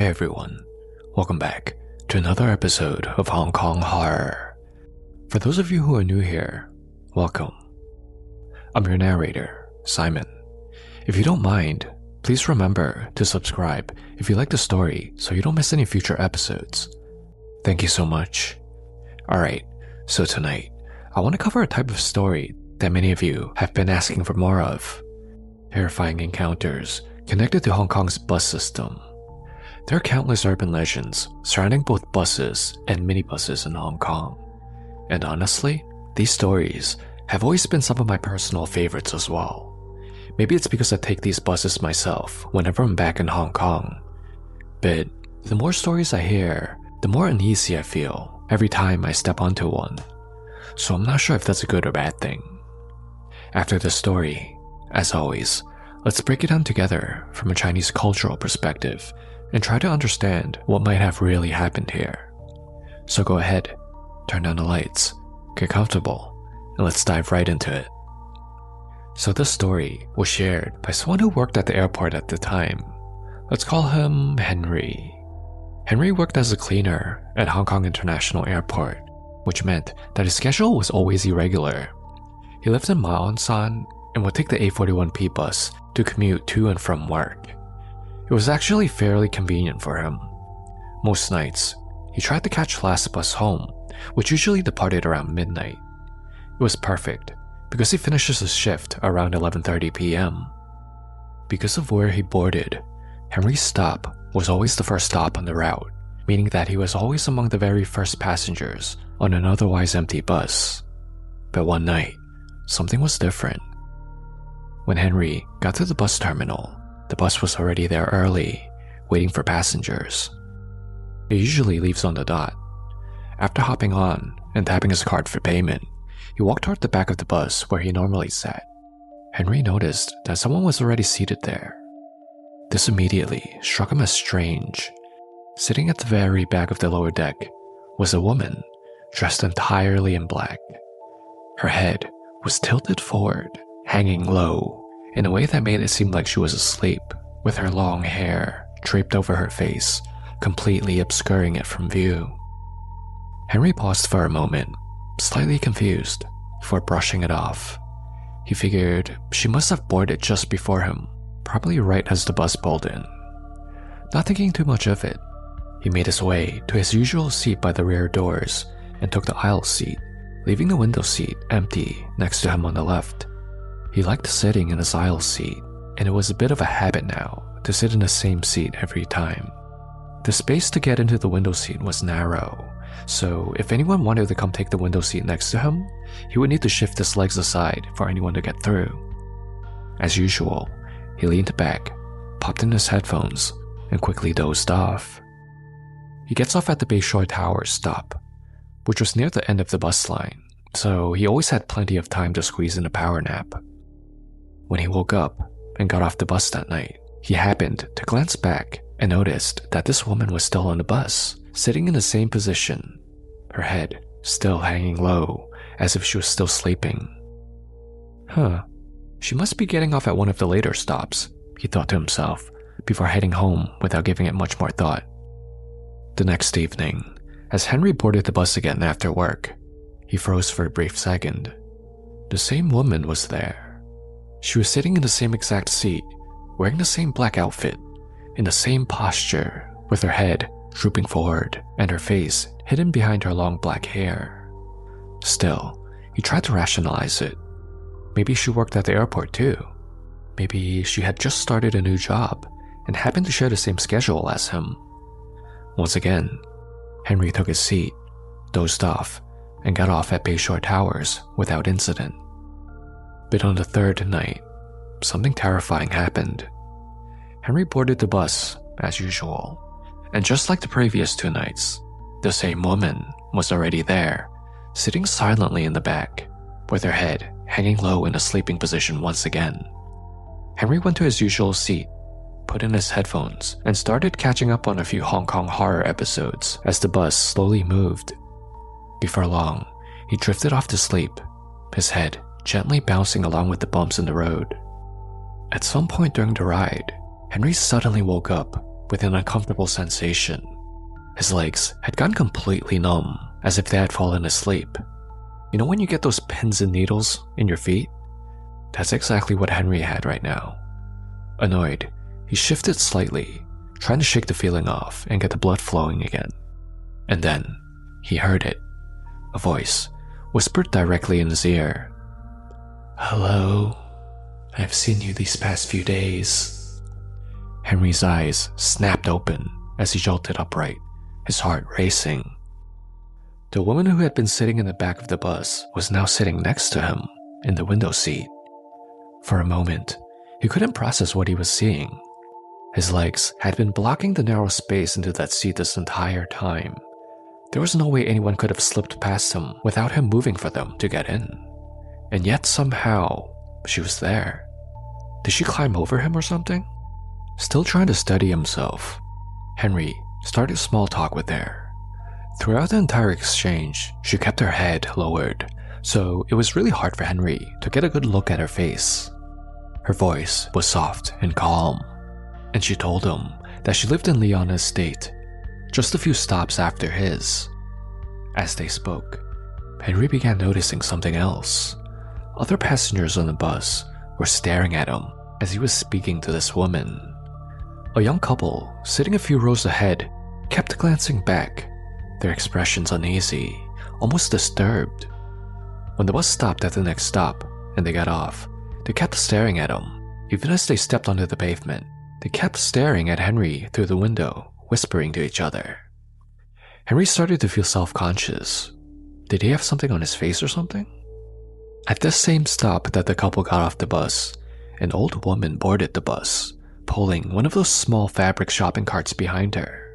Hey everyone, welcome back to another episode of Hong Kong Horror. For those of you who are new here, welcome. I'm your narrator, Simon. If you don't mind, please remember to subscribe if you like the story so you don't miss any future episodes. Thank you so much. Alright, so tonight, I want to cover a type of story that many of you have been asking for more of. Terrifying encounters connected to Hong Kong's bus system. There are countless urban legends surrounding both buses and minibuses in Hong Kong. And honestly, these stories have always been some of my personal favorites as well. Maybe it's because I take these buses myself whenever I'm back in Hong Kong. But the more stories I hear, the more uneasy I feel every time I step onto one. So I'm not sure if that's a good or bad thing. After the story, as always, let's break it down together from a Chinese cultural perspective and try to understand what might have really happened here. So go ahead, turn down the lights, get comfortable, and let's dive right into it. So this story was shared by someone who worked at the airport at the time. Let's call him Henry. Henry worked as a cleaner at Hong Kong International Airport, which meant that his schedule was always irregular. He lived in Ma On San and would take the A41P bus to commute to and from work. It was actually fairly convenient for him. Most nights, he tried to catch last bus home, which usually departed around midnight. It was perfect because he finishes his shift around 11:30 p.m. Because of where he boarded, Henry's stop was always the first stop on the route, meaning that he was always among the very first passengers on an otherwise empty bus. But one night, something was different. When Henry got to the bus terminal, the bus was already there early, waiting for passengers. It usually leaves on the dot. After hopping on and tapping his card for payment, he walked toward the back of the bus where he normally sat. Henry noticed that someone was already seated there. This immediately struck him as strange. Sitting at the very back of the lower deck was a woman dressed entirely in black. Her head was tilted forward, hanging low, in a way that made it seem like she was asleep, with her long hair draped over her face, completely obscuring it from view. Henry paused for a moment, slightly confused, before brushing it off. He figured she must have boarded just before him, probably right as the bus pulled in. Not thinking too much of it, he made his way to his usual seat by the rear doors and took the aisle seat, leaving the window seat empty next to him on the left. He liked sitting in his aisle seat, and it was a bit of a habit now to sit in the same seat every time. The space to get into the window seat was narrow, so if anyone wanted to come take the window seat next to him, he would need to shift his legs aside for anyone to get through. As usual, he leaned back, popped in his headphones, and quickly dozed off. He gets off at the Bayshore Tower stop, which was near the end of the bus line, so he always had plenty of time to squeeze in a power nap. When he woke up and got off the bus that night, he happened to glance back and noticed that this woman was still on the bus, sitting in the same position, her head still hanging low, as if she was still sleeping. She must be getting off at one of the later stops, he thought to himself, before heading home without giving it much more thought. The next evening, as Henry boarded the bus again after work, he froze for a brief second. The same woman was there. She was sitting in the same exact seat, wearing the same black outfit, in the same posture, with her head drooping forward and her face hidden behind her long black hair. Still, he tried to rationalize it. Maybe she worked at the airport too. Maybe she had just started a new job and happened to share the same schedule as him. Once again, Henry took his seat, dozed off, and got off at Bayshore Towers without incident. But on the third night, something terrifying happened. Henry boarded the bus, as usual, and just like the previous 2 nights, the same woman was already there, sitting silently in the back, with her head hanging low in a sleeping position once again. Henry went to his usual seat, put in his headphones, and started catching up on a few Hong Kong horror episodes as the bus slowly moved. Before long, he drifted off to sleep, his head gently bouncing along with the bumps in the road. At some point during the ride, Henry suddenly woke up with an uncomfortable sensation. His legs had gone completely numb, as if they had fallen asleep. You know when you get those pins and needles in your feet? That's exactly what Henry had right now. Annoyed, he shifted slightly, trying to shake the feeling off and get the blood flowing again. And then, he heard it. A voice whispered directly in his ear. "Hello, I've seen you these past few days." Henry's eyes snapped open as he jolted upright, his heart racing. The woman who had been sitting in the back of the bus was now sitting next to him in the window seat. For a moment, he couldn't process what he was seeing. His legs had been blocking the narrow space into that seat this entire time. There was no way anyone could have slipped past him without him moving for them to get in. And yet somehow, she was there. Did she climb over him or something? Still trying to steady himself, Henry started small talk with her. Throughout the entire exchange, she kept her head lowered, so it was really hard for Henry to get a good look at her face. Her voice was soft and calm, and she told him that she lived in Leon Estate, just a few stops after his. As they spoke, Henry began noticing something else. Other passengers on the bus were staring at him as he was speaking to this woman. A young couple, sitting a few rows ahead, kept glancing back, their expressions uneasy, almost disturbed. When the bus stopped at the next stop and they got off, they kept staring at him. Even as they stepped onto the pavement, they kept staring at Henry through the window, whispering to each other. Henry started to feel self-conscious. Did he have something on his face or something? At this same stop that the couple got off the bus, an old woman boarded the bus, pulling one of those small fabric shopping carts behind her.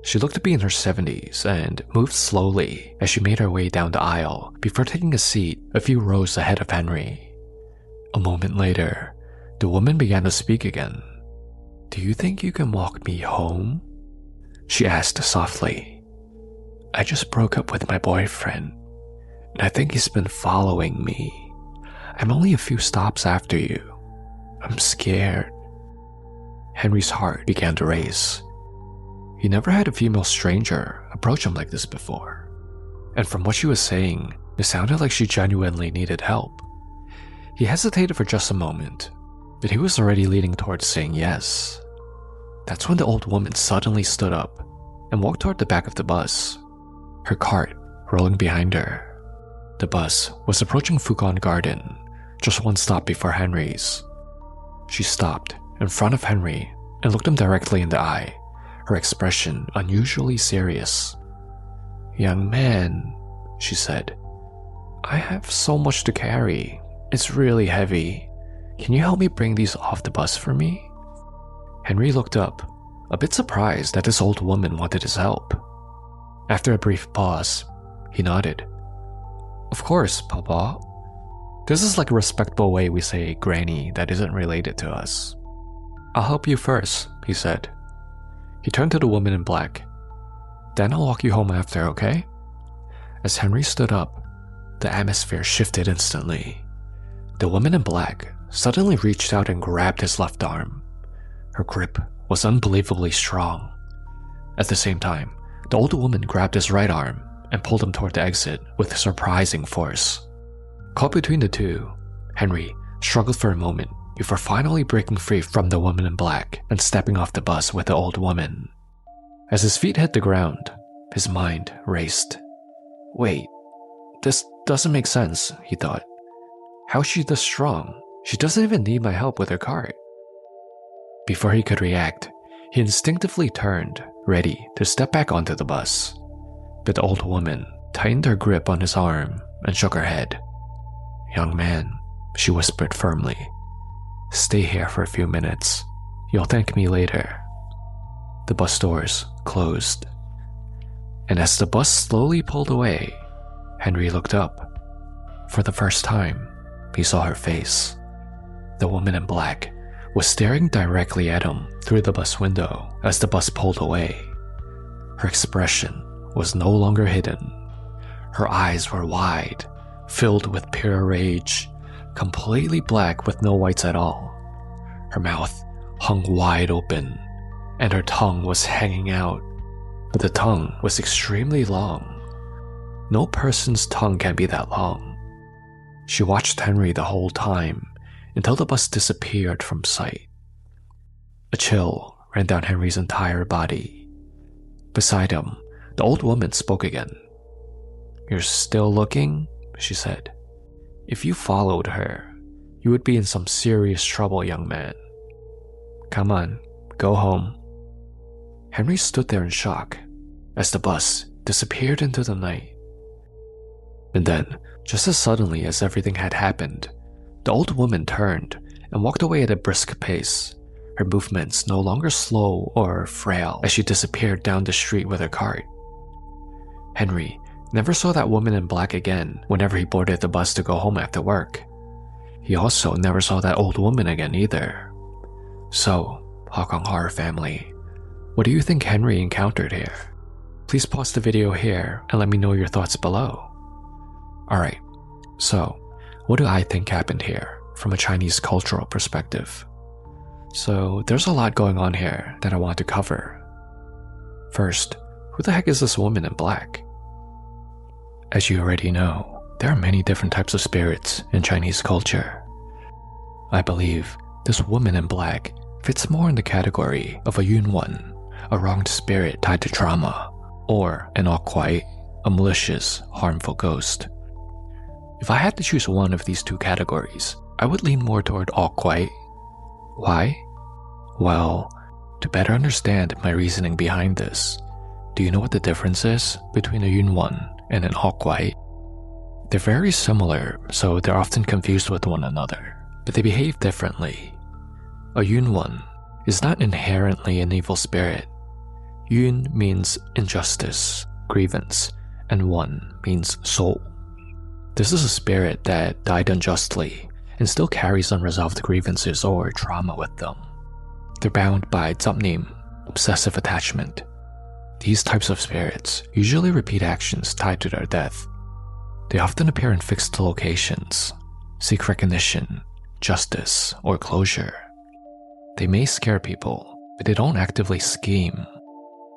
She looked to be in her 70s and moved slowly as she made her way down the aisle before taking a seat a few rows ahead of Henry. A moment later, the woman began to speak again. "Do you think you can walk me home?" she asked softly. "I just broke up with my boyfriend, and I think he's been following me. I'm only a few stops after you. I'm scared." Henry's heart began to race. He never had a female stranger approach him like this before, and from what she was saying, it sounded like she genuinely needed help. He hesitated for just a moment, but he was already leaning towards saying yes. That's when the old woman suddenly stood up and walked toward the back of the bus, her cart rolling behind her. The bus was approaching Foucan Garden, just one stop before Henry's. She stopped in front of Henry and looked him directly in the eye, her expression unusually serious. "Young man," she said, "I have so much to carry. It's really heavy. Can you help me bring these off the bus for me?" Henry looked up, a bit surprised that this old woman wanted his help. After a brief pause, he nodded. "Of course, Papa. This is like a respectable way we say granny that isn't related to us." "I'll help you first," he said. He turned to the woman in black. "Then I'll walk you home after, okay?" As Henry stood up, the atmosphere shifted instantly. The woman in black suddenly reached out and grabbed his left arm. Her grip was unbelievably strong. At the same time, the old woman grabbed his right arm and pulled him toward the exit with surprising force. Caught between the two, Henry struggled for a moment before finally breaking free from the woman in black and stepping off the bus with the old woman. As his feet hit the ground, his mind raced. Wait, this doesn't make sense, he thought. How is she this strong? She doesn't even need my help with her cart. Before he could react, he instinctively turned, ready to step back onto the bus. But the old woman tightened her grip on his arm and shook her head. "Young man," she whispered firmly, "stay here for a few minutes. You'll thank me later." The bus doors closed, and as the bus slowly pulled away, Henry looked up. For the first time, he saw her face. The woman in black was staring directly at him through the bus window as the bus pulled away. Her expression was no longer hidden. Her eyes were wide, filled with pure rage, completely black with no whites at all. Her mouth hung wide open, and her tongue was hanging out. But the tongue was extremely long. No person's tongue can be that long. She watched Henry the whole time until the bus disappeared from sight. A chill ran down Henry's entire body. Beside him, the old woman spoke again. "You're still looking?" she said. "If you followed her, you would be in some serious trouble, young man. Come on, go home." Henry stood there in shock as the bus disappeared into the night. And then, just as suddenly as everything had happened, the old woman turned and walked away at a brisk pace, her movements no longer slow or frail as she disappeared down the street with her cart. Henry never saw that woman in black again whenever he boarded the bus to go home after work. He also never saw that old woman again either. So, Hong Kong Horror family, what do you think Henry encountered here? Please pause the video here and let me know your thoughts below. Alright, so what do I think happened here from a Chinese cultural perspective? So there's a lot going on here that I want to cover. First, who the heck is this woman in black? As you already know, there are many different types of spirits in Chinese culture. I believe this woman in black fits more in the category of a Yun Wan, a wronged spirit tied to trauma, or an Okwai, a malicious, harmful ghost. If I had to choose one of these two categories, I would lean more toward Okwai. Why? Well, to better understand my reasoning behind this, do you know what the difference is between a Yun Wan and an Okwai? They're very similar, so they're often confused with one another, but they behave differently. A Yun Wan is not inherently an evil spirit. Yun means injustice, grievance, and Wan means soul. This is a spirit that died unjustly and still carries unresolved grievances or trauma with them. They're bound by zapnim, obsessive attachment. These types of spirits usually repeat actions tied to their death. They often appear in fixed locations, seek recognition, justice, or closure. They may scare people, but they don't actively scheme.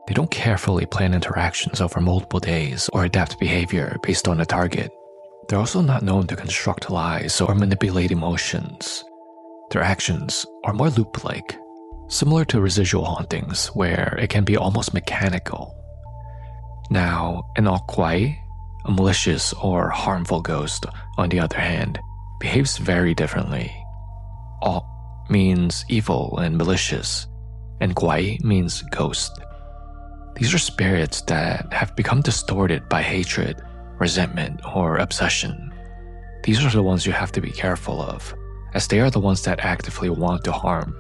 They don't carefully plan interactions over multiple days or adapt behavior based on a target. They're also not known to construct lies or manipulate emotions. Their actions are more loop-like, similar to residual hauntings where it can be almost mechanical. Now, an Okwai, a malicious or harmful ghost, on the other hand, behaves very differently. Ok means evil and malicious, and Kwai means ghost. These are spirits that have become distorted by hatred, resentment, or obsession. These are the ones you have to be careful of, as they are the ones that actively want to harm.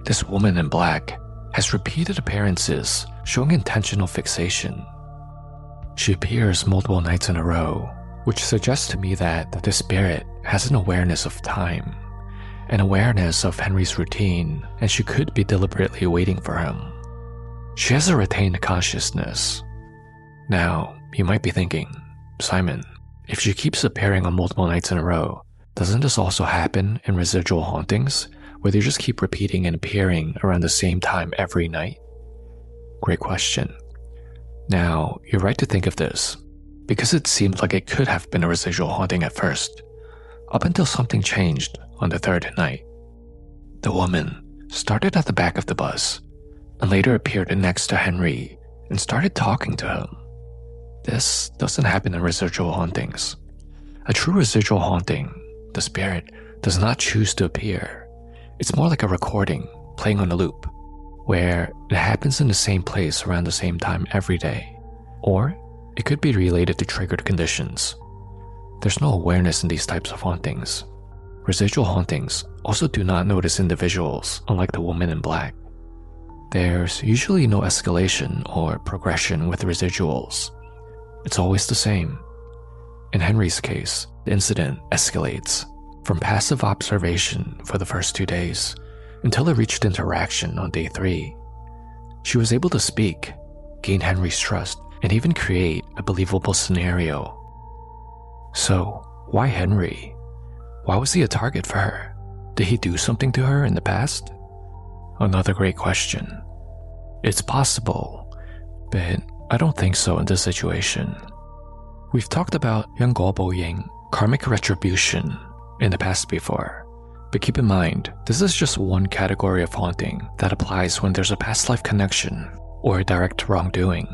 This woman in black has repeated appearances showing intentional fixation. She appears multiple nights in a row, which suggests to me that the spirit has an awareness of time, an awareness of Henry's routine, and she could be deliberately waiting for him. She has a retained consciousness. Now, you might be thinking, Simon, if she keeps appearing on multiple nights in a row, doesn't this also happen in residual hauntings, where they just keep repeating and appearing around the same time every night? Great question. Now, you're right to think of this, because it seemed like it could have been a residual haunting at first, up until something changed on the third night. The woman started at the back of the bus, and later appeared next to Henry and started talking to him. This doesn't happen in residual hauntings. A true residual haunting, the spirit does not choose to appear. It's more like a recording playing on a loop, where it happens in the same place around the same time every day. Or it could be related to triggered conditions. There's no awareness in these types of hauntings. Residual hauntings also do not notice individuals, unlike the woman in black. There's usually no escalation or progression with residuals. It's always the same. In Henry's case, the incident escalates from passive observation for the first 2 days until it reached interaction on day 3. She was able to speak, gain Henry's trust, and even create a believable scenario. So, why Henry? Why was he a target for her? Did he do something to her in the past? Another great question. It's possible, but I don't think so in this situation. We've talked about 因果報應, karmic retribution, in the past before, but keep in mind, this is just one category of haunting that applies when there's a past life connection or direct wrongdoing.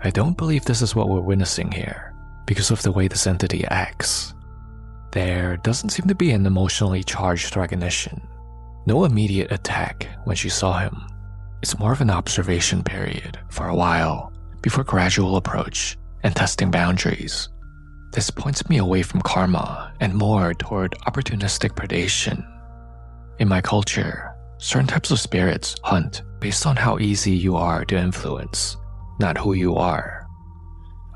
I don't believe this is what we're witnessing here because of the way this entity acts. There doesn't seem to be an emotionally charged recognition. No immediate attack when she saw him. It's more of an observation period for a while before gradual approach and testing boundaries. This points me away from karma and more toward opportunistic predation. In my culture, certain types of spirits hunt based on how easy you are to influence, not who you are.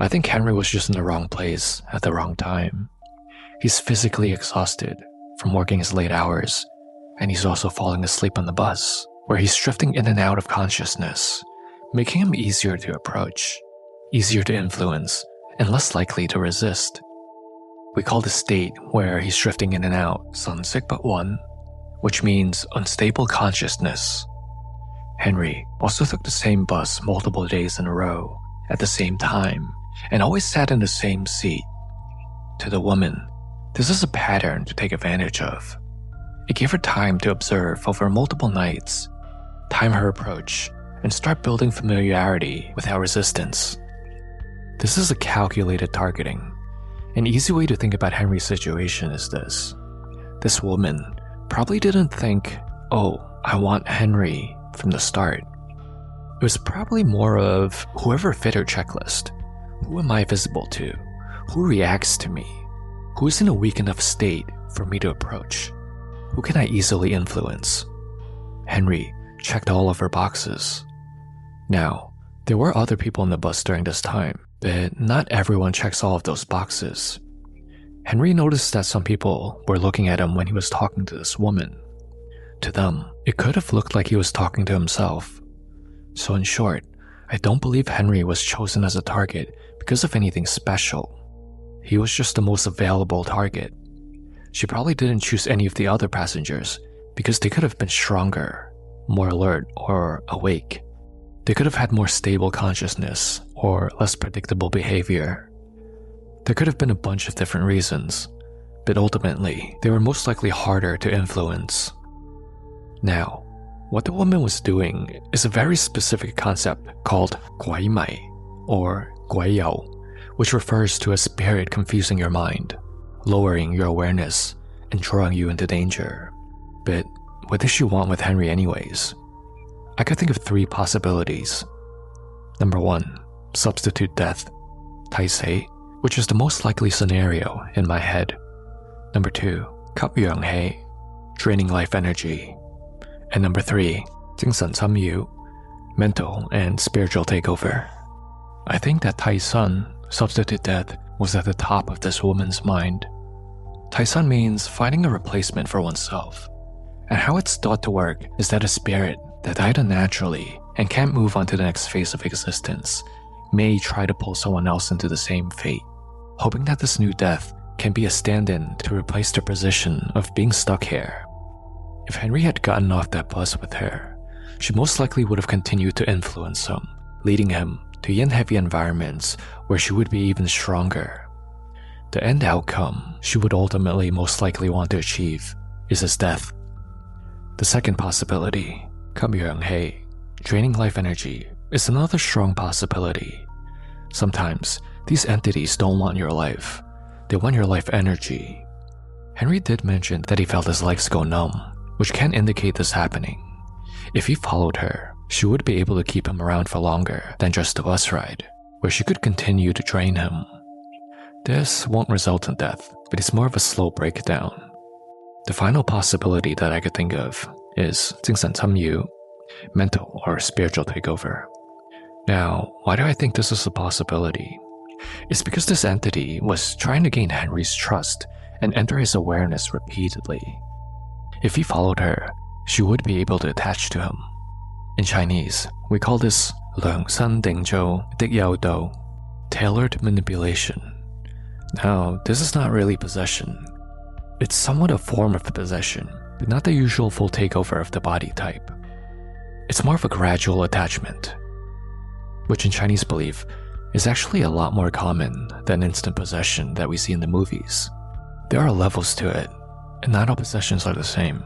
I think Henry was just in the wrong place at the wrong time. He's physically exhausted from working his late hours, and he's also falling asleep on the bus, where he's drifting in and out of consciousness, making him easier to approach, easier to influence, and less likely to resist. We call this state where he's drifting in and out Sansik but one, which means unstable consciousness. Henry also took the same bus multiple days in a row at the same time and always sat in the same seat. To the woman, this is a pattern to take advantage of. It gave her time to observe over multiple nights, time her approach, and start building familiarity without resistance. This is a calculated targeting. An easy way to think about Henry's situation is this. This woman probably didn't think, oh, I want Henry from the start. It was probably more of whoever fit her checklist. Who am I visible to? Who reacts to me? Who is in a weak enough state for me to approach? Who can I easily influence? Henry checked all of her boxes. Now, there were other people on the bus during this time, but not everyone checks all of those boxes. Henry noticed that some people were looking at him when he was talking to this woman. To them, it could have looked like he was talking to himself. So in short, I don't believe Henry was chosen as a target because of anything special. He was just the most available target. She probably didn't choose any of the other passengers because they could have been stronger, more alert, or awake. They could have had more stable consciousness or less predictable behavior. There could have been a bunch of different reasons, but ultimately, they were most likely harder to influence. Now, what the woman was doing is a very specific concept called 鬼迷 or 鬼友, which refers to a spirit confusing your mind, lowering your awareness, and drawing you into danger. But what did she want with Henry anyways? I could think of 3 possibilities. Number 1, substitute death, 太死, which is the most likely scenario in my head. Number 2, 吸陽氣, draining life energy. And number 3, 精神侵擾, mental and spiritual takeover. I think that 太新, substitute death, was at the top of this woman's mind. 太新 means finding a replacement for oneself. And how it's thought to work is that a spirit that died unnaturally and can't move on to the next phase of existence may try to pull someone else into the same fate, hoping that this new death can be a stand-in to replace their position of being stuck here. If Henry had gotten off that bus with her, she most likely would have continued to influence him, leading him to yin-heavy environments where she would be even stronger. The end outcome she would ultimately most likely want to achieve is his death. The second possibility, 吸陽氣, draining life energy, is another strong possibility. Sometimes, these entities don't want your life. They want your life energy. Henry did mention that he felt his legs go numb, which can indicate this happening. If he followed her, she would be able to keep him around for longer than just a bus ride, where she could continue to drain him. This won't result in death, but it's more of a slow breakdown. The final possibility that I could think of is 精神侵擾, mental or spiritual takeover. Now, why do I think this is a possibility? It's because this entity was trying to gain Henry's trust and enter his awareness repeatedly. If he followed her, she would be able to attach to him. In Chinese, we call this 量身定做的誘導, tailored manipulation. Now, this is not really possession. It's somewhat a form of possession, but not the usual full takeover of the body type. It's more of a gradual attachment, which in Chinese belief is actually a lot more common than instant possession that we see in the movies. There are levels to it, and not all possessions are the same.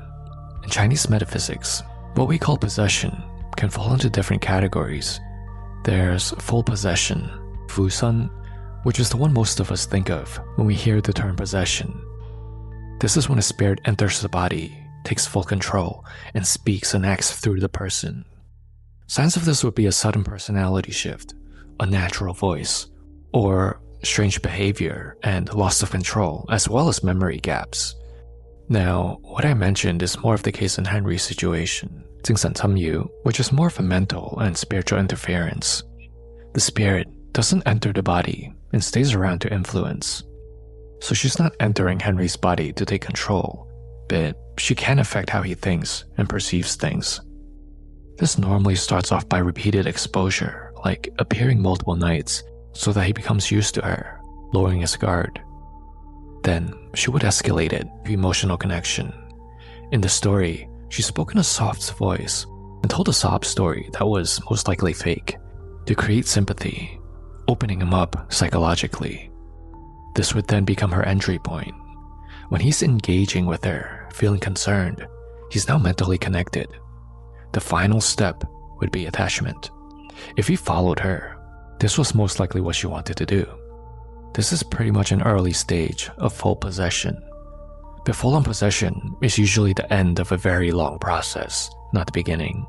In Chinese metaphysics, what we call possession can fall into different categories. There's full possession, Fu Sun, which is the one most of us think of when we hear the term possession. This is when a spirit enters the body, takes full control, and speaks and acts through the person. Signs of this would be a sudden personality shift, a natural voice, or strange behavior and loss of control, as well as memory gaps. Now, what I mentioned is more of the case in Henry's situation, 精神參與, which is more of a mental and spiritual interference. The spirit doesn't enter the body and stays around to influence. So she's not entering Henry's body to take control, but she can affect how he thinks and perceives things. This normally starts off by repeated exposure, like appearing multiple nights, so that he becomes used to her, lowering his guard. Then she would escalate it to emotional connection. In the story, she spoke in a soft voice and told a sob story that was most likely fake to create sympathy, opening him up psychologically. This would then become her entry point. When he's engaging with her, feeling concerned, he's now mentally connected. The final step would be attachment. If he followed her, this was most likely what she wanted to do. This is pretty much an early stage of full possession. But full-on possession is usually the end of a very long process, not the beginning.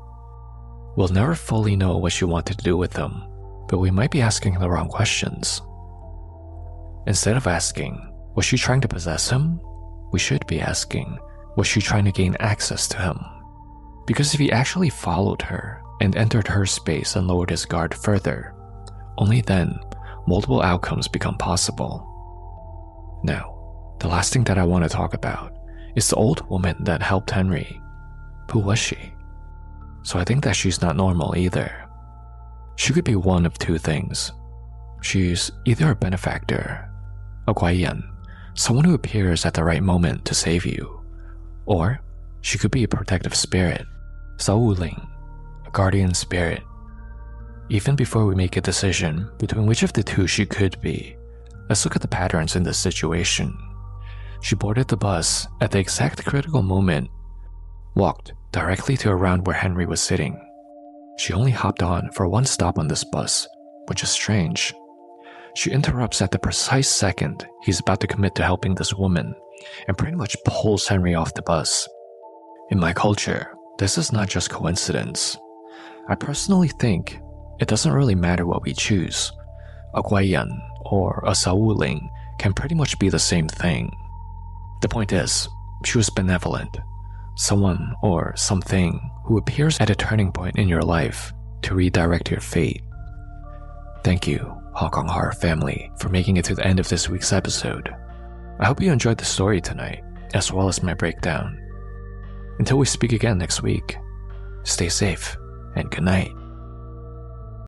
We'll never fully know what she wanted to do with them, but we might be asking the wrong questions. Instead of asking, was she trying to possess him? We should be asking, was she trying to gain access to him? Because if he actually followed her and entered her space and lowered his guard further, only then multiple outcomes become possible. Now, the last thing that I want to talk about is the old woman that helped Henry. Who was she? So I think that she's not normal either. She could be one of two things. She's either a benefactor, a guaiyan, someone who appears at the right moment to save you, or she could be a protective spirit, 守護靈, a guardian spirit. Even before we make a decision between which of the two she could be, let's look at the patterns in this situation. She boarded the bus at the exact critical moment, walked directly to around where Henry was sitting. She only hopped on for one stop on this bus, which is strange. She interrupts at the precise second he's about to commit to helping this woman and pretty much pulls Henry off the bus. In my culture, this is not just coincidence. I personally think it doesn't really matter what we choose. A guaiyan or a 守護靈 can pretty much be the same thing. The point is, she was benevolent, someone or something who appears at a turning point in your life to redirect your fate. Thank you, Hong Kong Horror family, for making it to the end of this week's episode. I hope you enjoyed the story tonight, as well as my breakdown. Until we speak again next week, stay safe and good night.